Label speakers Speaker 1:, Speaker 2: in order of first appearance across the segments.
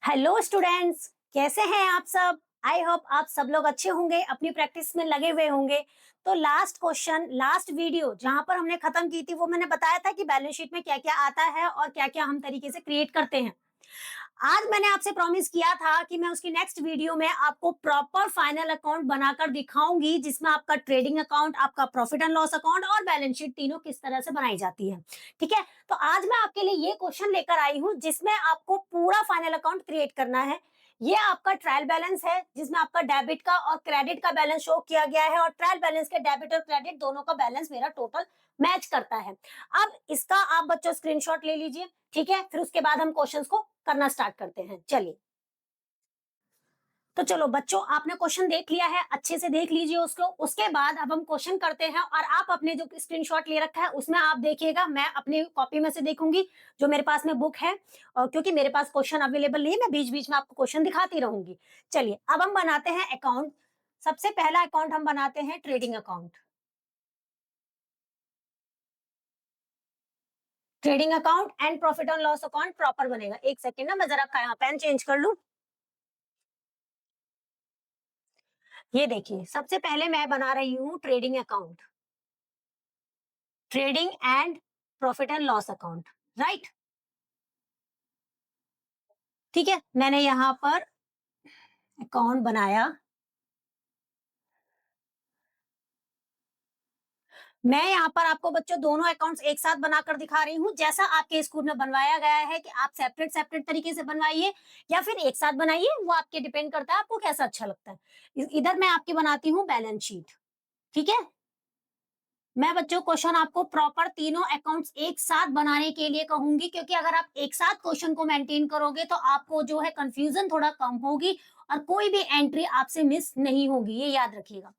Speaker 1: Hello students, कैसे हैं आप सब। आई होप आप सब लोग अच्छे होंगे, अपनी प्रैक्टिस में लगे हुए होंगे। तो लास्ट क्वेश्चन, लास्ट वीडियो जहां पर हमने खत्म की थी, वो मैंने बताया था कि बैलेंस शीट में क्या क्या आता है और क्या क्या हम तरीके से क्रिएट करते हैं। आज मैंने आपसे प्रॉमिस किया था कि मैं उसकी नेक्स्ट वीडियो में आपको प्रॉपर फाइनल अकाउंट बनाकर दिखाऊंगी, जिसमें आपका ट्रेडिंग अकाउंट, आपका प्रॉफिट एंड लॉस अकाउंट और बैलेंस शीट तीनों किस तरह से बनाई जाती है। ठीक है, तो आज मैं आपके लिए ये क्वेश्चन लेकर आई हूं जिसमें आपको पूरा फाइनल अकाउंट क्रिएट करना है। ये आपका ट्रायल बैलेंस है जिसमें आपका डेबिट का और क्रेडिट का बैलेंस शो किया गया है, और ट्रायल बैलेंस के डेबिट और क्रेडिट दोनों का बैलेंस मेरा टोटल मैच करता है। अब इसका आप बच्चों स्क्रीनशॉट ले लीजिए, ठीक है, फिर उसके बाद हम क्वेश्चंस को करना स्टार्ट करते हैं। चलिए, तो चलो बच्चों, आपने क्वेश्चन देख लिया है, अच्छे से देख लीजिए उसको। उसके बाद अब हम क्वेश्चन करते हैं, और आप अपने जो स्क्रीनशॉट ले रखा है उसमें आप देखिएगा, मैं अपनी कॉपी में से देखूंगी जो मेरे पास में बुक है, और क्योंकि मेरे पास क्वेश्चन अवेलेबल नहीं है, मैं बीच बीच में आपको क्वेश्चन दिखाती रहूंगी। चलिए, अब हम बनाते हैं अकाउंट। सबसे पहला अकाउंट हम बनाते हैं trading account. Trading account and profit and loss account proper बनेगा। एक सेकेंड ना, मैं जरा पेन चेंज कर लूं। ये देखिए, सबसे पहले मैं बना रही हूं trading account, trading and profit and loss account, right. ठीक है, मैंने यहां पर अकाउंट बनाया। मैं यहाँ पर आपको बच्चों दोनों अकाउंट्स एक साथ बनाकर दिखा रही हूँ, जैसा आपके स्कूल में बनवाया गया है कि आप सेपरेट सेपरेट तरीके से बनवाइए या फिर एक साथ बनाइए, वो आपके डिपेंड करता है आपको कैसा अच्छा लगता है। इधर मैं आपकी बनाती हूँ बैलेंस शीट। ठीक है, मैं बच्चों क्वेश्चन आपको प्रॉपर तीनों अकाउंट्स एक साथ बनाने के लिए कहूंगी, क्योंकि अगर आप एक साथ क्वेश्चन को मेंटेन करोगे तो आपको जो है कंफ्यूजन थोड़ा कम होगी, और कोई भी एंट्री आपसे मिस नहीं होगी, ये याद रखिएगा।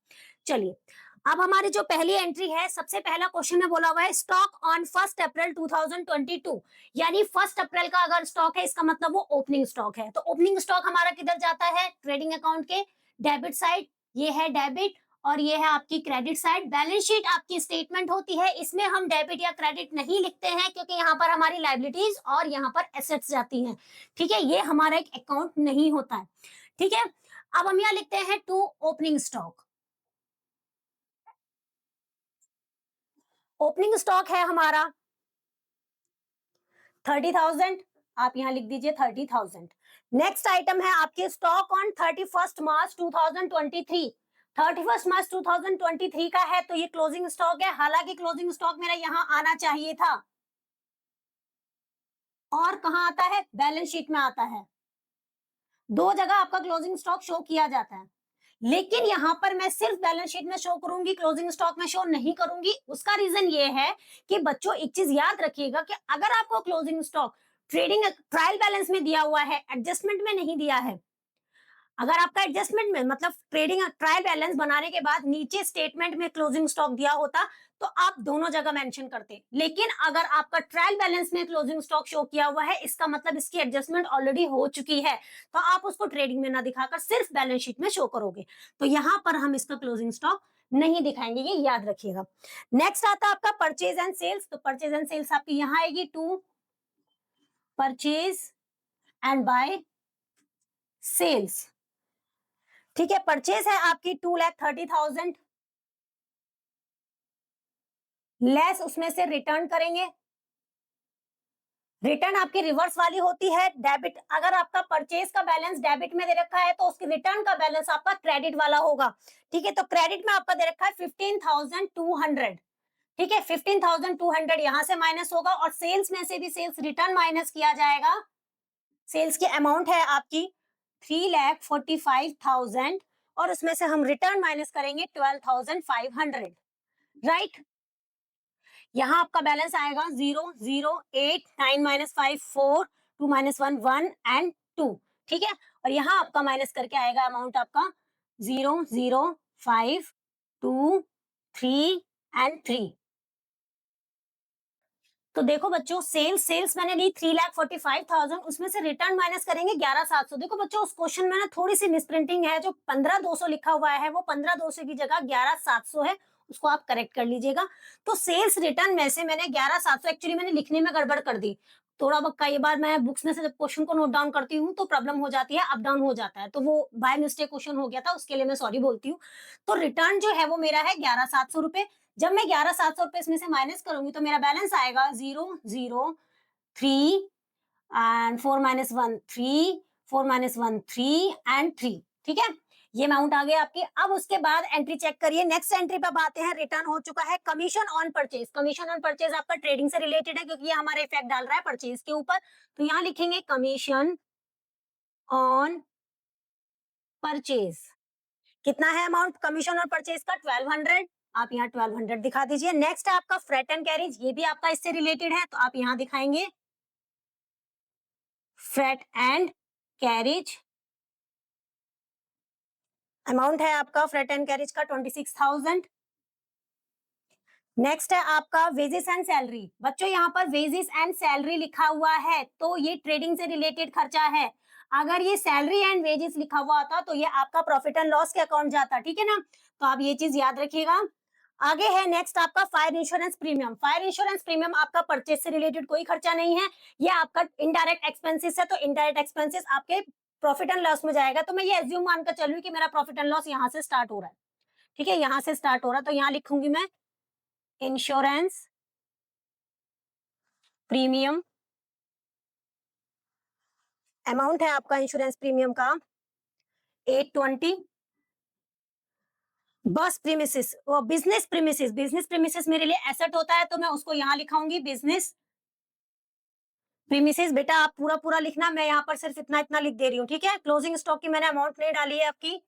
Speaker 1: चलिए, अब हमारी जो पहली एंट्री है, सबसे पहला क्वेश्चन में बोला हुआ है स्टॉक ऑन 1 अप्रैल 2022, यानी 1 अप्रैल का अगर स्टॉक है, इसका मतलब वो ओपनिंग स्टॉक है। तो ओपनिंग स्टॉक हमारा किधर जाता है, ट्रेडिंग अकाउंट के डेबिट साइड। ये है डेबिट और ये है आपकी क्रेडिट साइड। बैलेंस शीट आपकी स्टेटमेंट होती है, इसमें हम डेबिट या क्रेडिट नहीं लिखते हैं, क्योंकि यहाँ पर हमारी लाइबिलिटीज और यहाँ पर एसेट्स जाती हैं। ठीक है, ये हमारा एक अकाउंट नहीं होता है। ठीक है, अब हम यहाँ लिखते हैं to opening stock. Opening stock है हमारा 30,000, आप यहाँ लिख दीजिए 30,000। नेक्स्ट आइटम है आपके स्टॉक ऑन 31 मार्च 2023। 31 मार्च 2023 का है, तो ये क्लोजिंग स्टॉक है। हालांकि क्लोजिंग स्टॉक मेरा यहाँ आना चाहिए था, और कहाँ आता है, बैलेंस शीट में आता है। दो जगह आपका क्लोजिंग स्टॉक शो किया जाता है, लेकिन यहां पर मैं सिर्फ बैलेंस शीट में शो करूंगी, क्लोजिंग स्टॉक में शो नहीं करूंगी। उसका रीजन ये है कि बच्चों एक चीज याद रखिएगा कि अगर आपको closing stock trading trial balance में दिया हुआ है, एडजस्टमेंट में नहीं दिया है, अगर आपका एडजस्टमेंट में मतलब ट्रेडिंग ट्रायल बैलेंस बनाने के बाद नीचे स्टेटमेंट में क्लोजिंग स्टॉक दिया होता, तो आप दोनों जगह मेंशन करते। लेकिन अगर आपका ट्रायल बैलेंस में क्लोजिंग स्टॉक शो किया हुआ है, इसका मतलब इसकी एडजस्टमेंट ऑलरेडी हो चुकी है, तो आप उसको ट्रेडिंग में ना दिखाकर सिर्फ बैलेंस शीट में शो करोगे। तो यहां पर हम इसका क्लोजिंग स्टॉक नहीं दिखाएंगे, ये याद रखिएगा। नेक्स्ट आता है आपका परचेज एंड सेल्स। तो परचेज एंड सेल्स आपकी यहां आएगी, to purchase and buy sales. ठीक है, परचेज है आपकी 2,30,000, लेस उसमें से रिटर्न करेंगे। रिटर्न आपकी रिवर्स वाली होती है, डेबिट। अगर आपका परचेज का बैलेंस डेबिट में दे रखा है, तो उसकी रिटर्न का बैलेंस आपका क्रेडिट वाला होगा। ठीक है, तो क्रेडिट में आपका दे रखा है 15,200। ठीक है, 15,200 यहां से माइनस होगा, और सेल्स में से भी सेल्स रिटर्न माइनस किया जाएगा। सेल्स की अमाउंट है आपकी 3,45,000, और उसमें से हम रिटर्न माइनस करेंगे 12,500, राइट। यहाँ आपका बैलेंस आएगा 0, 0, 8, 9 - 5 4, 2 - 1 1 एंड 2। ठीक है, और यहाँ आपका माइनस करके आएगा अमाउंट आपका 0, 0, 5, 2, 3 एंड 3। तो देखो बच्चों, सेल्स मैंने ली 3,45,000, उसमें से रिटर्न माइनस करेंगे 11,700। देखो बच्चों, उस क्वेश्चन में ना थोड़ी सी मिसप्रिंटिंग है, जो 15,200 लिखा हुआ है वो 15,200 की जगह 11,700 है, उसको आप करेक्ट कर लीजिएगा। तो सेल्स रिटर्न में से मैंने 11,700, एक्चुअली मैंने लिखने में गड़बड़ कर दी। थोड़ा बहुत कई बार मैं बुक्स में से जब क्वेश्चन को नोट डाउन करती हूँ तो प्रॉब्लम हो जाती है, अप डाउन हो जाता है, तो वो बाय मिस्टेक क्वेश्चन हो गया था, उसके लिए मैं सॉरी बोलती हूँ। तो रिटर्न जो है वो मेरा है 11,700 रुपए। जब मैं 11,700 रुपए इसमें से माइनस करूंगी तो मेरा बैलेंस आएगा 0, 0, 3 एंड 4 माइनस 1 3, 4 माइनस 1 3 एंड 3। ठीक है, ये अमाउंट आ गया आपके। अब उसके बाद एंट्री चेक करिए, नेक्स्ट एंट्री पे आते हैं। रिटर्न हो चुका है commission on purchase. Commission on purchase आपका ट्रेडिंग से रिलेटेड है क्योंकि ये हमारा इफेक्ट डाल रहा है परचेज के ऊपर। तो यहाँ लिखेंगे कमीशन ऑन परचेज। कितना है अमाउंट कमीशन और परचेज का? 1200। आप यहाँ 1200 दिखा दीजिए। नेक्स्ट है आपका फ्रेट एंड कैरिज, ये भी आपका इससे रिलेटेड है, तो आप यहाँ दिखाएंगे फ्रेट एंड कैरिज। अमाउंट है आपका फ्रेट एंड कैरिज का 26,000। नेक्स्ट है आपका वेजेस एंड सैलरी। बच्चों यहाँ पर वेजेस एंड सैलरी लिखा हुआ है तो ये ट्रेडिंग से रिलेटेड खर्चा है। अगर ये सैलरी एंड वेजेस लिखा हुआ होता तो ये आपका प्रॉफिट एंड लॉस के अकाउंट जाता, ठीक है ना। तो आप ये चीज याद रखिएगा। आगे है नेक्स्ट आपका fire insurance premium. Fire insurance premium आपका परचेज से रिलेटेड कोई खर्चा नहीं है, ये आपका इनडायरेक्ट एक्सपेंसेस है, तो इनडायरेक्ट एक्सपेंसेस आपके प्रॉफिट एंड लॉस में जाएगा। तो मैं ये एज्यूम मानकर चल रही हूँ कि मेरा प्रॉफिट एंड लॉस यहाँ से स्टार्ट हो रहा है, ठीक है, यहाँ से स्टार्ट हो रहा है, तो यहाँ लिखूंगी मैं इंश्योरेंस प्रीमियम। अमाउंट है आपका इंश्योरेंस प्रीमियम का 820। बस प्रीमिसेस वो बिजनेस प्रीमिसेस, बिजनेस प्रीमिसेस मेरे लिए एसेट होता है तो मैं उसको यहाँ लिखाऊंगी बिजनेस प्रीमिसेस। बेटा आप पूरा पूरा लिखना, मैं यहाँ पर सिर्फ इतना इतना लिख दे रही हूँ, ठीक है। क्लोजिंग स्टॉक की मैंने अमाउंट नहीं डाली है आपकी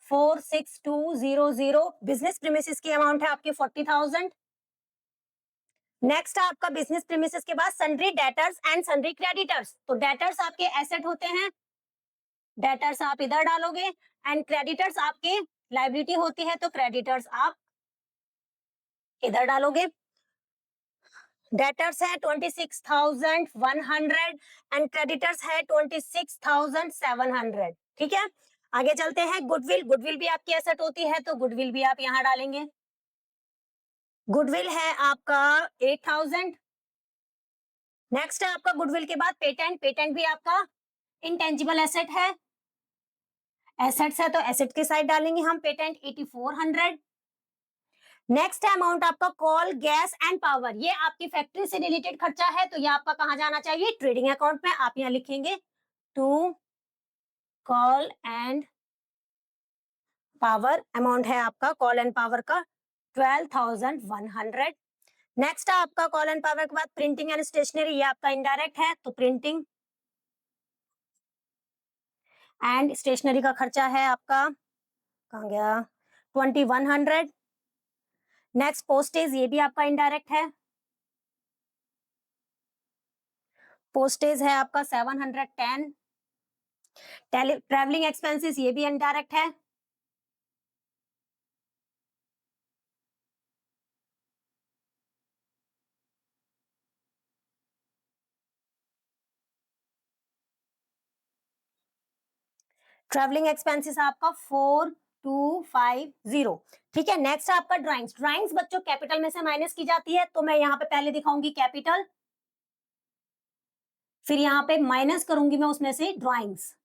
Speaker 1: 46200। बिजनेस प्रीमिसेस की अमाउंट है आपकी 40,000। नेक्स्ट आपका बिजनेस प्रीमिसेस के बाद sundry debtors and sundry creditors. तो डेटर्स आपके एसेट होते हैं, डेटर्स आप इधर डालोगे, एंड क्रेडिटर्स आपके लाइबिलिटी होती है, तो क्रेडिटर्स आप इधर डालोगे। डेटर्स है 26,100 एंड क्रेडिटर्स है 26,700, ठीक है। आगे चलते हैं। गुडविल, गुडविल भी आपकी एसेट होती है तो गुडविल भी आप यहाँ डालेंगे। गुडविल है आपका 8,000। नेक्स्ट है आपका गुडविल के बाद पेटेंट। पेटेंट भी आपका इंटेंजिबल एसेट है, एसेट्स है तो एसेट के साइड डालेंगे हम पेटेंट 8400। नेक्स्ट है अमाउंट आपका कॉल गैस एंड पावर। ये आपकी फैक्ट्री से रिलेटेड खर्चा है तो ये आपका कहां जाना चाहिए? ट्रेडिंग अकाउंट में। आप यहाँ लिखेंगे to call and power. Amount है आपका कॉल एंड पावर का 12,100। नेक्स्ट है आपका कॉल एंड पावर के बाद प्रिंटिंग एंड स्टेशनरी, ये आपका इनडायरेक्ट है तो प्रिंटिंग एंड स्टेशनरी का खर्चा है आपका, कहाँ गया, 2,100। नेक्स्ट पोस्टेज, ये भी आपका इनडायरेक्ट है, पोस्टेज है आपका 710। ट्रैवलिंग एक्सपेंसेस ये भी इनडायरेक्ट है, ट्रैवलिंग एक्सपेंसेस आपका 4,250, ठीक है। नेक्स्ट आपका ड्राइंग्स। ड्राइंग्स बच्चों कैपिटल में से माइनस की जाती है तो मैं यहाँ पे पहले दिखाऊंगी कैपिटल, फिर यहाँ पे माइनस करूंगी मैं उसमें से ड्राइंग्स,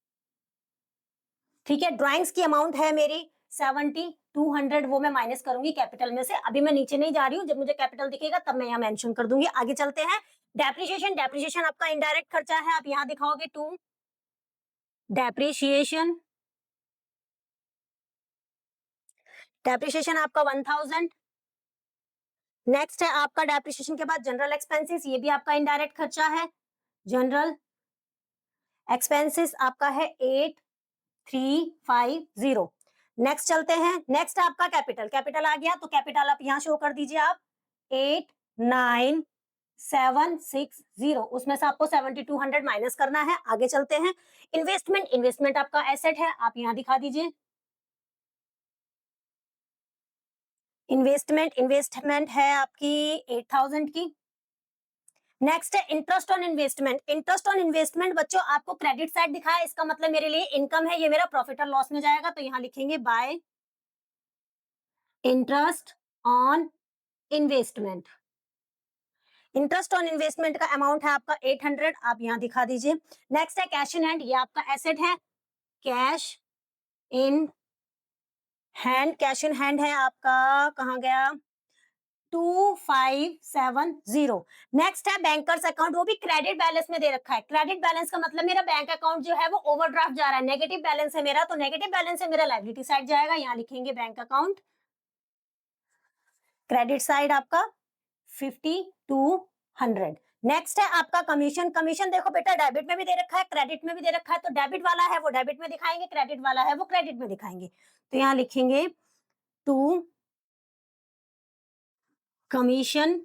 Speaker 1: ठीक है। ड्राइंग्स की अमाउंट है मेरी 7,200, वो मैं माइनस करूंगी कैपिटल में से। अभी मैं नीचे नहीं जा रही हूँ, जब मुझे कैपिटल दिखेगा तब मैं यहाँ मेंशन कर दूंगी। आगे चलते हैं। डेप्रिसिएशन, डेप्रिसिएशन आपका इनडायरेक्ट खर्चा है, आप यहाँ दिखाओगे टू डेप्रिसिएशन। डेप्रिसिएशन आपका 1,000। नेक्स्ट है आपका डेप्रिसिएशन के बाद जनरल एक्सपेंसेस, ये भी आपका इनडायरेक्ट खर्चा है। जनरल एक्सपेंसेस आपका है 8,350। नेक्स्ट चलते हैं। नेक्स्ट आपका कैपिटल, कैपिटल आ गया तो कैपिटल आप यहाँ शो कर दीजिए आप 8,9,760, उसमें से आपको 7,200 माइनस करना है। आगे चलते हैं। इन्वेस्टमेंट, इन्वेस्टमेंट आपका एसेट है, आप यहाँ दिखा दीजिए इन्वेस्टमेंट। इन्वेस्टमेंट है आपकी 8,000 की। नेक्स्ट है interest on investment. Interest on investment बच्चों आपको क्रेडिट साइड दिखाया, इसका मतलब मेरे लिए इनकम है, ये मेरा प्रॉफिट और लॉस में जाएगा, तो यहाँ लिखेंगे bye interest on investment. Interest on investment का अमाउंट है आपका 800, आप यहाँ दिखा दीजिए। नेक्स्ट है कैश इन हैंड, ये आपका एसेट है, cash in hand, cash in hand है आपका, कहाँ गया, 2570। नेक्स्ट है बैंकर्स अकाउंट, वो भी क्रेडिट बैलेंस में दे रखा है। क्रेडिट बैलेंस का मतलब मेरा बैंक अकाउंट जो है वो ओवरड्राफ्ट जा रहा है, नेगेटिव बैलेंस है मेरा, तो नेगेटिव बैलेंस से मेरा लायबिलिटी साइड जाएगा, यहाँ लिखेंगे बैंक अकाउंट। क्रेडिट साइड आपका 5200। नेक्स्ट है आपका कमीशन। कमीशन देखो बेटा डेबिट में भी दे रखा है, क्रेडिट में भी दे रखा है, तो डेबिट वाला है वो डेबिट में दिखाएंगे, क्रेडिट वाला है वो क्रेडिट में दिखाएंगे। तो यहाँ लिखेंगे टू कमीशन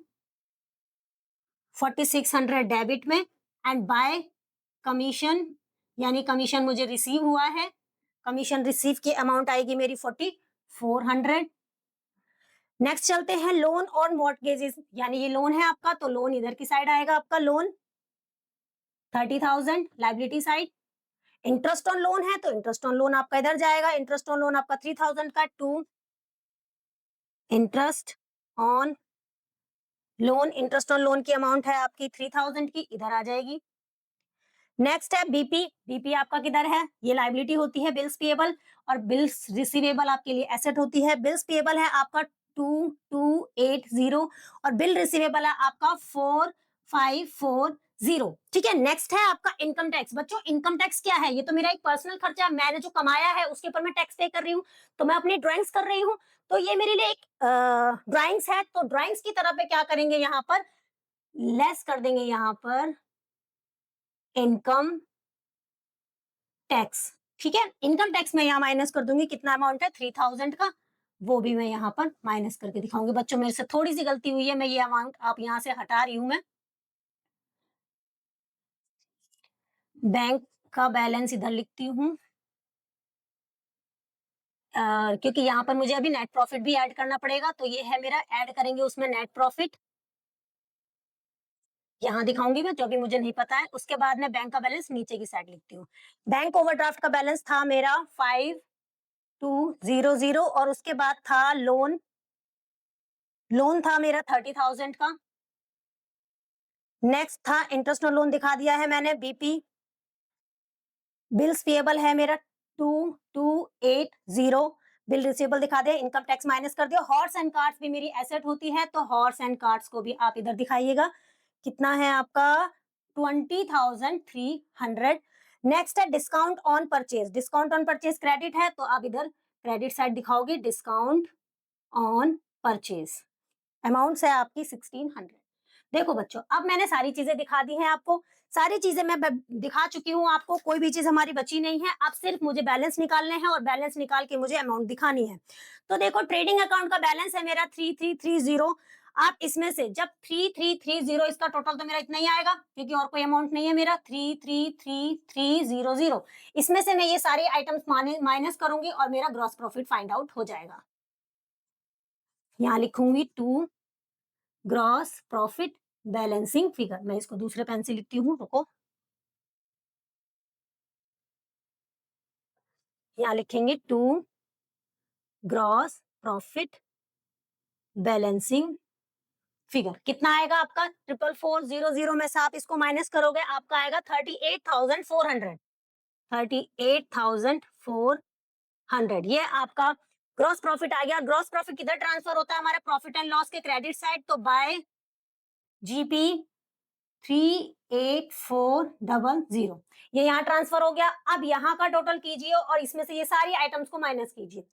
Speaker 1: 4600 डेबिट में, एंड बाय कमीशन यानी कमीशन मुझे रिसीव हुआ है, कमीशन रिसीव की अमाउंट आएगी मेरी 4400। नेक्स्ट चलते हैं लोन और मॉर्टगेजेस, यानी ये लोन है आपका, तो लोन इधर की साइड आएगा आपका, loan 30,000 liability side. Interest on loan है तो इंटरेस्ट ऑन लोन आपका इधर जाएगा, इंटरेस्ट ऑन लोन आपका 3000 का, to interest on loan, interest on loan की अमाउंट है आपकी 3000 की, इधर आ जाएगी। नेक्स्ट है बीपी। बीपी आपका किधर है, ये लाइबिलिटी होती है बिल्स पेएबल, और बिल्स रिसीवेबल आपके लिए एसेट होती है। बिल्स पेएबल है आपका 2280 और बिल रिसीवेबल है आपका 4540। ठीक है। नेक्स्ट है आपका इनकम टैक्स। बच्चों इनकम टैक्स क्या है, ये तो मेरा एक पर्सनल खर्चा है, मैंने जो कमाया है उसके ऊपर मैं टैक्स पे कर रही हूँ, तो मैं अपनी ड्राइंग्स कर रही हूँ, तो ये मेरे लिए एक ड्राइंग्स है, तो ड्राइंग्स की तरह पे क्या करेंगे, यहाँ पर लेस कर देंगे, यहाँ पर इनकम टैक्स। ठीक है, इनकम टैक्स में यहाँ माइनस कर दूंगी, कितना अमाउंट है 3000 का, वो भी मैं यहाँ पर माइनस करके दिखाऊंगी। बच्चों मेरे से थोड़ी सी गलती हुई है, मैं ये अमाउंट आप यहाँ से हटा रही हूं मैं। बैंक का बैलेंस इधर लिखती हूँ, क्योंकि यहाँ पर मुझे अभी नेट प्रॉफिट भी ऐड करना पड़ेगा, तो ये है मेरा, ऐड करेंगे उसमें नेट प्रॉफिट, यहाँ दिखाऊंगी मैं, जो अभी मुझे नहीं पता है। उसके बाद मैं बैंक का बैलेंस नीचे की साइड लिखती हूँ। बैंक ओवरड्राफ्ट का बैलेंस था मेरा 5200, और उसके बाद था लोन, लोन था मेरा 30,000 का। नेक्स्ट था इंटरेस्ट ऑन लोन, दिखा दिया है मैंने, बीपी। बिल्स पेएबल है मेरा 2280, बिल रिसीवेबल दिखा दिया, इनकम टैक्स माइनस कर दिया। हॉर्स एंड कार्ड्स भी मेरी एसेट होती है, तो हॉर्स एंड कार्ड्स को भी आप इधर दिखाइएगा, कितना है आपका 20,300। नेक्स्ट है discount on purchase. Discount on purchase credit है, तो आप इधर क्रेडिट साइड दिखाओगे, डिस्काउंट ऑन परचेज अमाउंट है आपकी 1600। देखो बच्चों, अब मैंने सारी चीजें दिखा दी हैं आपको, सारी चीजें मैं दिखा चुकी हूँ आपको, कोई भी चीज हमारी बची नहीं है। अब सिर्फ मुझे बैलेंस निकालने हैं और बैलेंस निकाल के मुझे अमाउंट दिखानी है। तो देखो ट्रेडिंग अकाउंट का बैलेंस है मेरा 3330। आप इसमें से जब 3330, इसका टोटल तो मेरा इतना ही आएगा, क्योंकि और कोई अमाउंट नहीं है मेरा, 333300। इसमें से मैं ये सारे आइटम्स माइनस करूंगी और मेरा ग्रॉस प्रॉफिट फाइंड आउट हो जाएगा। यहाँ लिखूंगी to gross profit balancing figure. मैं इसको दूसरे पेन से लिखती हूँ, रुको। यहाँ लिखेंगे to gross profit balancing figure. कितना आएगा आपका 4440 में से आप इसको माइनस करोगे, आपका आएगा 38,400। 38,400 ये आपका ग्रॉस प्रॉफिट आ गया। ग्रॉस प्रॉफिट किधर ट्रांसफर होता है, हमारे प्रॉफिट एंड लॉस के क्रेडिट साइड, तो बाय जीपी 38400 ये यहाँ ट्रांसफर हो गया। अब यहाँ का टोटल कीजिए और इसमें से ये सारी आइटम्स को माइनस कीजिए।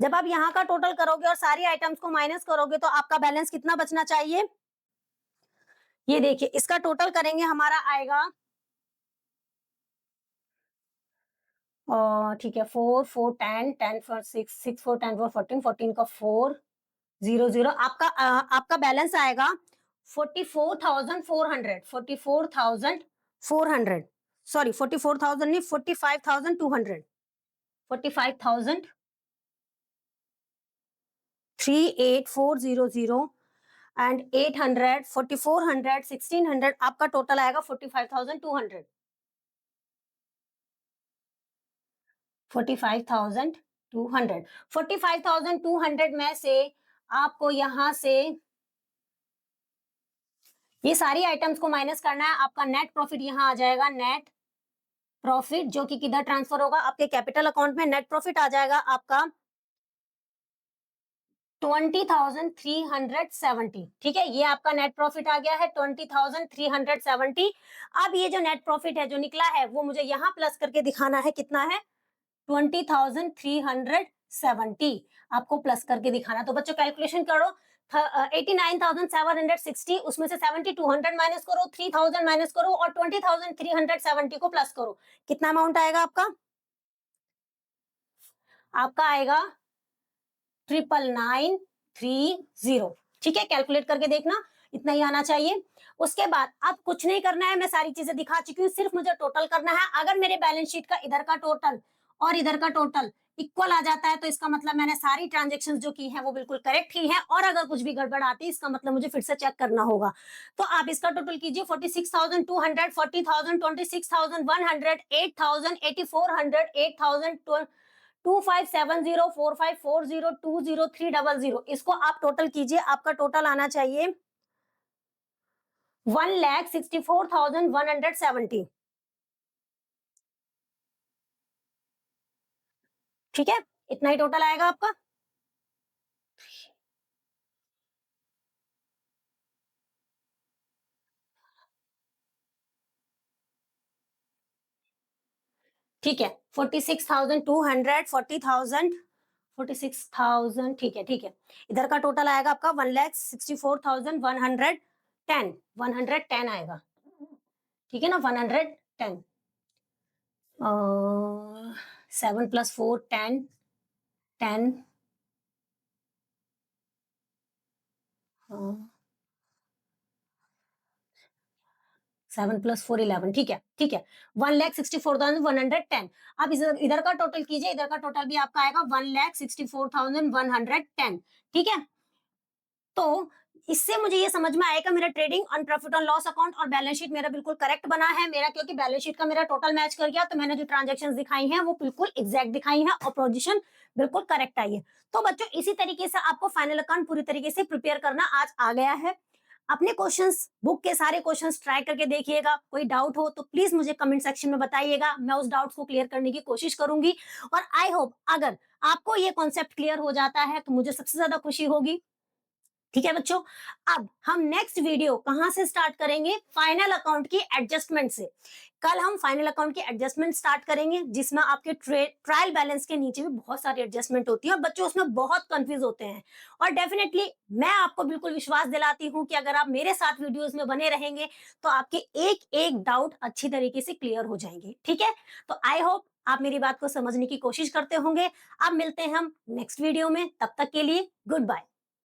Speaker 1: जब आप यहाँ का टोटल करोगे और सारी आइटम्स को माइनस करोगे तो आपका बैलेंस कितना बचना चाहिए, ये देखिए, इसका टोटल करेंगे, हमारा आएगा, ठीक है, 4 4 10 10 4 6 6 4 10 4 14 का 400, आपका बैलेंस आएगा 44,400। 44,400, सॉरी 44,000 नहीं, 45,200। 45,38,400 एंड 800, 4400, 1600, आपका टोटल आएगा 45,200। 45,200। 45,200 में से आपको यहां से ये सारी आइटम्स को माइनस करना है, आपका नेट प्रॉफिट यहाँ आ जाएगा, नेट प्रॉफिट जो कि किधर ट्रांसफर होगा, आपके कैपिटल अकाउंट में। नेट प्रॉफिट आ जाएगा आपका 20,370। ठीक है, ये आपका नेट प्रॉफिट आ गया है 20,370। अब ये जो नेट प्रॉफिट है जो निकला है वो मुझे यहाँ प्लस करके दिखाना है, कितना है 20,370 आपको प्लस करके दिखाना। तो बच्चों कैलकुलेशन करो, 89,760 उसमें से 7,200 माइनस करो, 3,000 माइनस करो और 20,370 को प्लस करो। कितना अमाउंट आएगा आपका? आपका आएगा 99930। ठीक है, कैलकुलेट करके देखना, इतना ही आना चाहिए। उसके बाद अब कुछ नहीं करना है, मैं सारी चीजें दिखा चुकी हूँ, सिर्फ मुझे टोटल करना है। अगर मेरे बैलेंस शीट का इधर का टोटल और इधर का टोटल इक्वल आ जाता है तो इसका मतलब मैंने सारी ट्रांजेक्शन जो की है वो बिल्कुल करेक्ट ही है, और अगर कुछ भी गड़बड़ आती है इसका मतलब मुझे फिर से चेक करना होगा। तो आप इसका टोटल कीजिए, 46,200, 40,000, 26,100, 8,000, 8,400, 8,000, 25704540203000। इसको आप टोटल कीजिए, आपका टोटल आना चाहिए 1,64,170। ठीक है, इतना ही टोटल आएगा आपका। ठीक है, 46,200, 40,000, 46,000। ठीक है, ठीक है, इधर का टोटल आएगा आपका 1,64,110, 110 आएगा। ठीक है ना, 110। 7 + 4 10, 10। 7 + 4 11। ठीक है, ठीक है, 1,64,110। अब इधर का टोटल कीजिए, इधर का टोटल भी आपका आएगा 1,64,110। ठीक है, तो इससे मुझे ये समझ में आएगा मेरा ट्रेडिंग ऑन प्रॉफिट और लॉस अकाउंट और बैलेंस शीट मेरा बिल्कुल करेक्ट बना है मेरा, क्योंकि बैलेंस शीट का मेरा टोटल मैच कर गया, तो मैंने जो ट्रांजेक्शन दिखाई हैं वो बिल्कुल एग्जैक्ट दिखाई हैं और पोजीशन बिल्कुल करेक्ट आई है। तो बच्चों इसी तरीके से आपको फाइनल अकाउंट पूरी तरीके से प्रिपेयर करना आज आ गया है। अपने क्वेश्चंस, बुक के सारे क्वेश्चंस ट्राई करके देखिएगा, कोई डाउट हो तो प्लीज मुझे कमेंट सेक्शन में बताइएगा, मैं उस डाउट्स को क्लियर करने की कोशिश करूंगी। और आई होप अगर आपको ये कॉन्सेप्ट क्लियर हो जाता है तो मुझे सबसे ज्यादा खुशी होगी। ठीक है बच्चों, अब हम नेक्स्ट वीडियो कहां से स्टार्ट करेंगे? फाइनल अकाउंट की एडजस्टमेंट से। कल हम फाइनल अकाउंट की एडजस्टमेंट स्टार्ट करेंगे, जिसमें आपके ट्रायल बैलेंस के नीचे भी बहुत सारी एडजस्टमेंट होती है और बच्चों उसमें बहुत कंफ्यूज होते हैं। और डेफिनेटली मैं आपको बिल्कुल विश्वास दिलाती हूं कि अगर आप मेरे साथ वीडियोस में बने रहेंगे तो आपके एक एक डाउट अच्छी तरीके से क्लियर हो जाएंगे। ठीक है, तो आई होप आप मेरी बात को समझने की कोशिश करते होंगे। अब मिलते हैं हम नेक्स्ट वीडियो में, तब तक के लिए गुड बाय।